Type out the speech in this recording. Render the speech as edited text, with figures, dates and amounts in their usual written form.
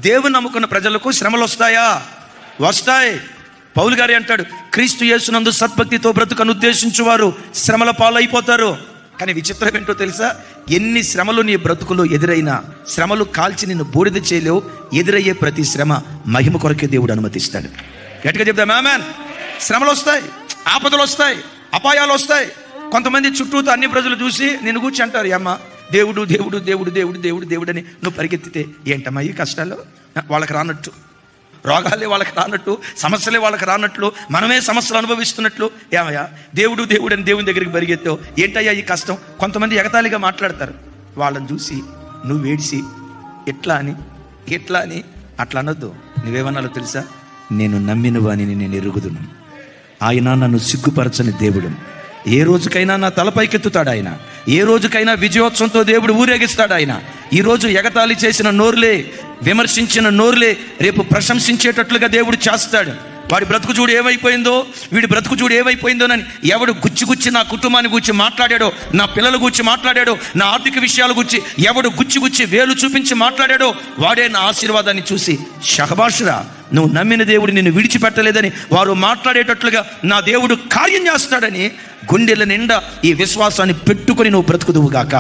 దేవుని నమ్ముకున్న ప్రజలకు శ్రమలు వస్తాయా? వస్తాయి. పౌలు గారి అంటాడు, క్రీస్తు యేసునందు సద్భక్తితో బ్రతుకను ఉద్దేశించువారు శ్రమల పాలైపోతారు. కానీ విచిత్రం ఏంటో తెలుసా? ఎన్ని శ్రమలు నీ బ్రతుకులో ఎదురైనా, శ్రమలు కాల్చి నిన్ను బూడిద చేయలేవు. ఎదురయ్యే ప్రతి శ్రమ మహిమ కొరకే దేవుడు అనుమతిస్తాడు. గట్టిగా చెప్తాం ఆమేన్. శ్రమలు వస్తాయి, ఆపదలు వస్తాయి, అపాయాలు వస్తాయి. కొంతమంది చుట్టూతో అన్ని ప్రజలు చూసి నిన్ను కూర్చి అంటారు, అమ్మ దేవుడు దేవుడు దేవుడు దేవుడు దేవుడు దేవుడు అని నువ్వు పరిగెత్తితే ఏంటమ్మా ఈ కష్టాలు? వాళ్ళకి రానట్టు, రోగాలే వాళ్ళకి రానట్టు, సమస్యలే వాళ్ళకి రానట్లు, మనమే సమస్యలు అనుభవిస్తున్నట్లు ఏమయ్యా దేవుడు దేవుడు అని దేవుని దగ్గరికి పరిగెత్తావు, ఏంటయ్యా ఈ కష్టం? కొంతమంది ఎగతాళిగా మాట్లాడతారు. వాళ్ళని చూసి నువ్వు ఏడిసి ఎట్లా అని అట్లా అనొద్దు. నువ్వేమన్నాలో తెలుసా? నేను నమ్మిన వానిని నేను ఎరుగుదును, ఆయన నన్ను సిగ్గుపరచని దేవుడు. ఏ రోజుకైనా నా తలపైకెత్తుతాడు ఆయన. ఏ రోజుకైనా విజయోత్సవంతో దేవుడు ఊరేగిస్తాడు ఆయన. ఈరోజు ఎగతాళి చేసిన నోరులే, విమర్శించిన నోరులే రేపు ప్రశంసించేటట్లుగా దేవుడు చేస్తాడు. వాడి బ్రతుకు చూడు ఏమైపోయిందో, వీడి బ్రతుకు చూడు ఏమైపోయిందోనని ఎవడు గుచ్చి నా కుటుంబాన్ని గురించి మాట్లాడాడో, నా పిల్లల గురించి మాట్లాడాడో, నా ఆర్థిక విషయాల గురించి ఎవడు గుచ్చి వేలు చూపించి మాట్లాడాడో వాడే నా ఆశీర్వాదాన్ని చూసి షహబాషురా, నువ్వు నమ్మిన దేవుడు నిన్ను విడిచిపెట్టలేదని వారు మాట్లాడేటట్లుగా నా దేవుడు కార్యం చేస్తాడని గుండెల నిండా ఈ విశ్వాసాన్ని పెట్టుకొని నువ్వు బ్రతుకుదువుగాక.